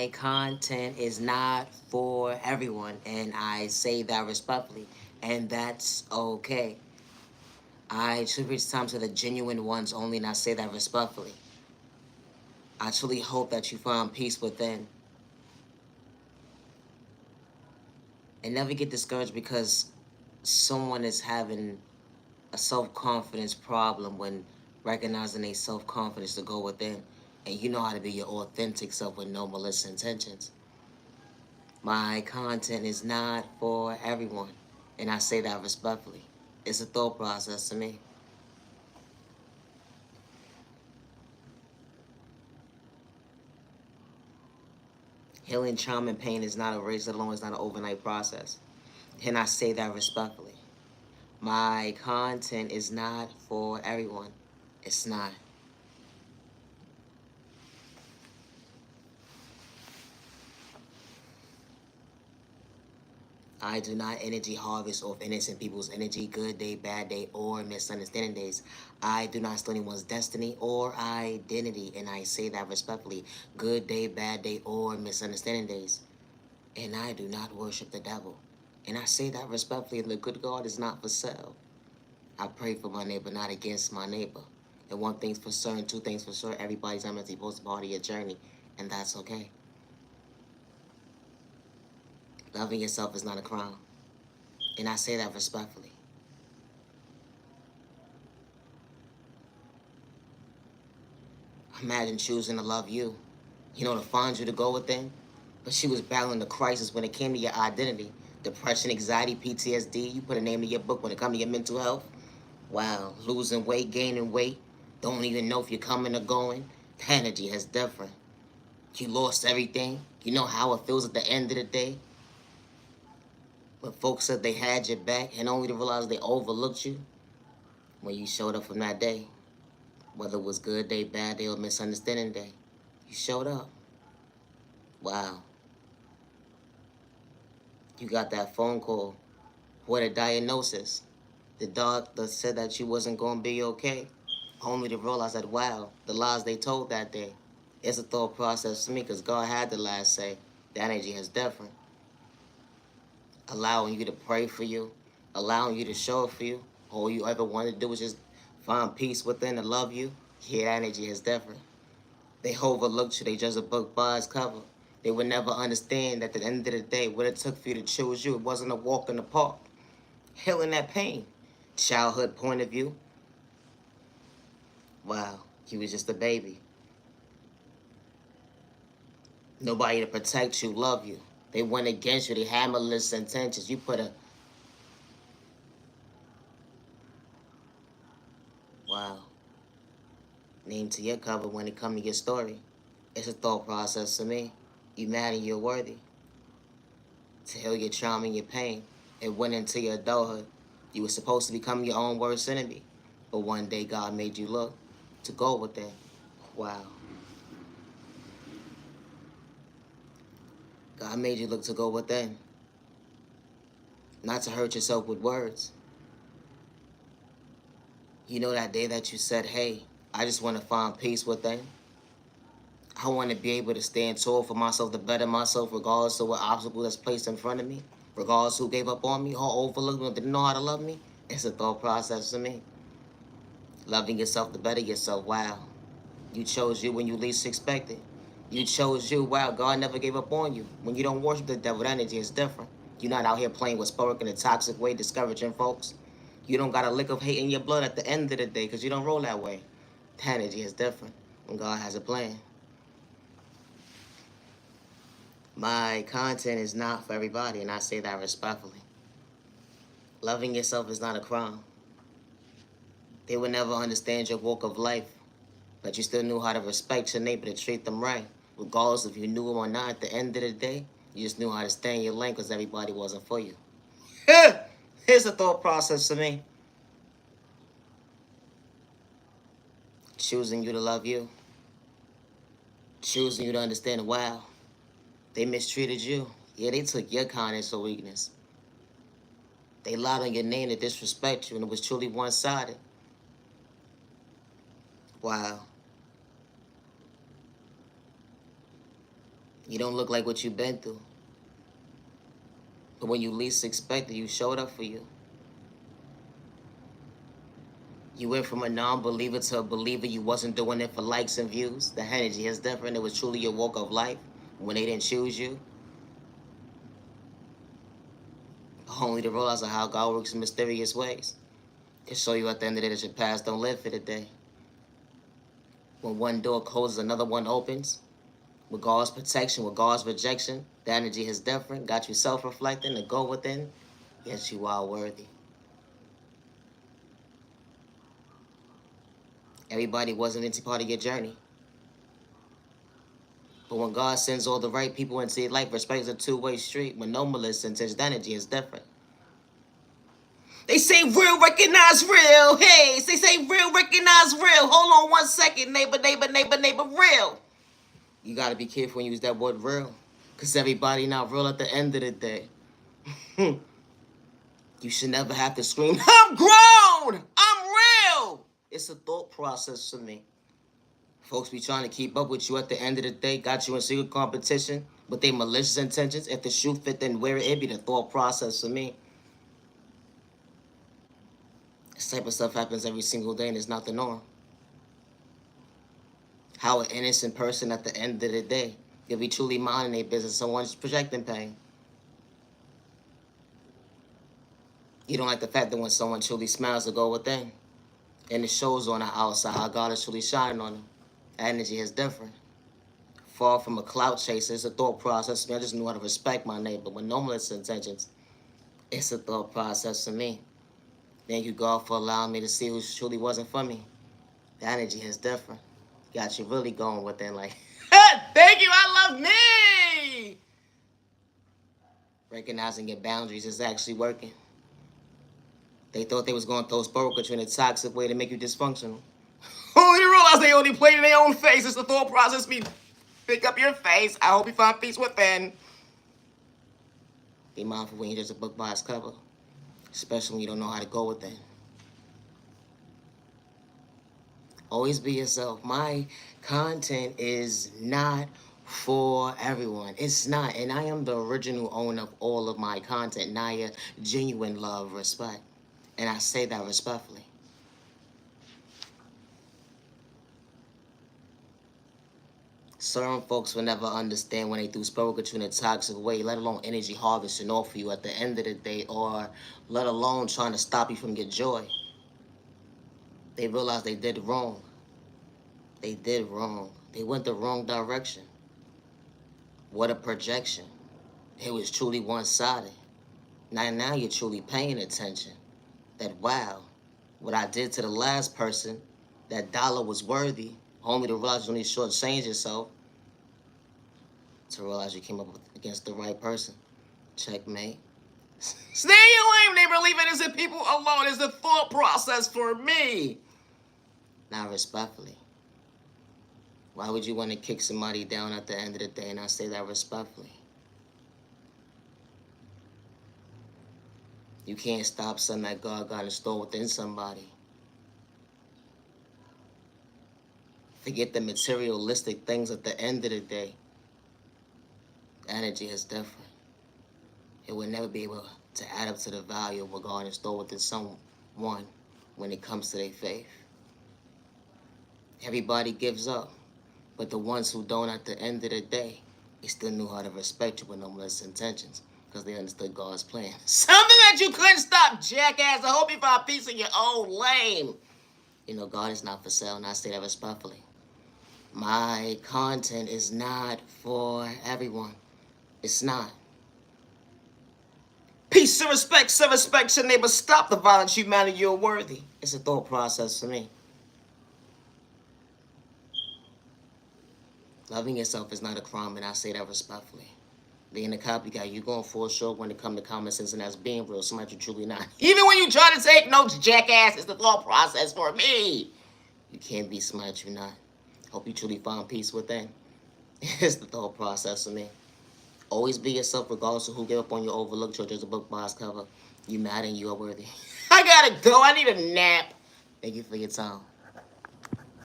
My content is not for everyone, and I say that respectfully, and that's okay. I attribute time to the genuine ones only, and I say that respectfully. I truly hope that you find peace within. And never get discouraged because someone is having a self-confidence problem when recognizing a self-confidence to go within. And you know how to be your authentic self with no malicious intentions. My content is not for everyone. And I say that respectfully. It's a thought process to me. Healing trauma and pain is not a race, let alone it's not an overnight process. And I say that respectfully. My content is not for everyone. It's not. I do not energy harvest off innocent people's energy, good day, bad day, or misunderstanding days. I do not steal anyone's destiny or identity, and I say that respectfully. Good day, bad day, or misunderstanding days. And I do not worship the devil. And I say that respectfully, and the good God is not for sale. I pray for my neighbor, not against my neighbor. And one thing's for certain, two things for sure, everybody's supposed to be part of your journey, and that's okay. Loving yourself is not a crime. And I say that respectfully. Imagine choosing to love you, to find you to go within. But she was battling the crisis when it came to your identity. Depression, anxiety, PTSD. You put a name to your book when it comes to your mental health. Wow, losing weight, gaining weight. Don't even know if you're coming or going. The energy is different. You lost everything. You know how it feels at the end of the day? When folks said they had your back and only to realize they overlooked you when you showed up from that day. Whether it was good day, bad day, or misunderstanding day. You showed up. Wow. You got that phone call. What a diagnosis. The doctor said that you wasn't going to be okay. Only to realize that, wow, the lies they told that day. It's a thought process to me because God had the last say. The energy is different. Allowing you to pray for you. Allowing you to show up for you. All you ever wanted to do was just find peace within and love you. Yeah, that energy is different. They overlooked you. They just a book by its cover. They would never understand that at the end of the day, what it took for you to choose you, it wasn't a walk in the park. Healing that pain. Childhood point of view. Wow, you was just a baby. Nobody to protect you, love you. They went against you. They had malicious intentions. You put a... Wow. Name to your cover when it come to your story. It's a thought process to me. You mad and you're worthy. To heal your trauma and your pain. It went into your adulthood. You were supposed to become your own worst enemy. But one day God made you look to go with it. Wow. God made you look to go within. Not to hurt yourself with words. You know that day that you said, hey, I just want to find peace within. I want to be able to stand tall for myself, to better myself, regardless of what obstacle that's placed in front of me. Regardless who gave up on me, who overlooked me, or didn't know how to love me. It's a thought process to me. Loving yourself to better yourself. Wow. You chose you when you least expected. You chose you. Wow, God never gave up on you. When you don't worship the devil, energy is different. You're not out here playing with Spoiler in a toxic way, discouraging folks. You don't got a lick of hate in your blood at the end of the day because you don't roll that way. The energy is different when God has a plan. My content is not for everybody, and I say that respectfully. Loving yourself is not a crime. They will never understand your walk of life, but you still knew how to respect your neighbor, to treat them right. Regardless if you knew them or not, at the end of the day, you just knew how to stay in your lane because everybody wasn't for you. Here's a thought process to me. Choosing you to love you. Choosing you to understand, wow, they mistreated you. Yeah, they took your kindness or weakness. They lied on your name to disrespect you, and it was truly one-sided. Wow. You don't look like what you've been through. But when you least expected, you showed up for you. You went from a non-believer to a believer. You wasn't doing it for likes and views. The energy is different. It was truly your walk of life when they didn't choose you. Only to realize of how God works in mysterious ways. To show you at the end of the day that your past don't live for the day. When one door closes, another one opens. With God's protection, with God's rejection, the energy is different. Got you self-reflecting to go within. Yes, you are worthy. Everybody wasn't into part of your journey. But when God sends all the right people into your life, respect is a two-way street. When no malicious intentions, the energy is different. They say real, recognize real. Hey, they say real, recognize real. Hold on 1 second, neighbor, real. You got to be careful when you use that word real. Because everybody not real at the end of the day. You should never have to scream, I'm grown! I'm real! It's a thought process for me. Folks be trying to keep up with you at the end of the day, got you in secret competition with their malicious intentions. If the shoe fit, then wear it. It'd be the thought process for me. This type of stuff happens every single day and it's not the norm. How an innocent person at the end of the day could be truly minding their business, someone's projecting pain. You don't like the fact that when someone truly smiles to go within, and it shows on the outside how God is truly shining on them. Energy is different. Far from a clout chaser, it's a thought process. I just knew how to respect my neighbor with no malicious intentions. It's a thought process for me. Thank you, God, for allowing me to see who truly wasn't for me. The energy is different. Got you really going within, like, thank you, I love me! Recognizing your boundaries is actually working. They thought they was going to throw Spoke in a toxic way to make you dysfunctional. Only to realize they only played in their own face. It's the thought process. Me pick up your face. I hope you find peace within. Be mindful when you judge a book by its cover. Especially when you don't know how to go within. Always be yourself. My content is not for everyone. It's not. And I am the original owner of all of my content. Naya, genuine love, respect. And I say that respectfully. Certain folks will never understand when they do spoke at you in a toxic way, let alone energy harvesting off of you at the end of the day, or let alone trying to stop you from your joy. They realize they did wrong. They did wrong. They went the wrong direction. What a projection. It was truly one-sided. Now you're truly paying attention. That, wow, what I did to the last person, that dollar was worthy, only to realize you need to shortchange yourself, to realize you came up against the right person. Checkmate. Stay your lane, neighbor. Leave innocent people alone. It's the thought process for me. Now, respectfully. Why would you want to kick somebody down at the end of the day? And I say that respectfully. You can't stop something that God got installed within somebody. Forget the materialistic things at the end of the day. The energy is different. It will never be able to add up to the value of what God installed within someone when it comes to their faith. Everybody gives up. But the ones who don't at the end of the day, they still knew how to respect you with no malicious intentions. Because they understood God's plan. Something that you couldn't stop, jackass. I hope you find peace in your own lane. You know, God is not for sale, and I say that respectfully. My content is not for everyone. It's not. Peace and respect your neighbor. Stop the violence, humanity, you're worthy. It's a thought process for me. Loving yourself is not a crime, and I say that respectfully. Being a copycat, you're going to fall short when it comes to common sense, and that's being real. Somebody you truly not. Even when you try to take notes, jackass, it's the thought process for me. You can't be smart, you're not. Hope you truly find peace within. It's the thought process for me. Always be yourself regardless of who gave up on you, overlooked you, or just a book by its cover. You mad and you are worthy. I gotta go. I need a nap. Thank you for your time.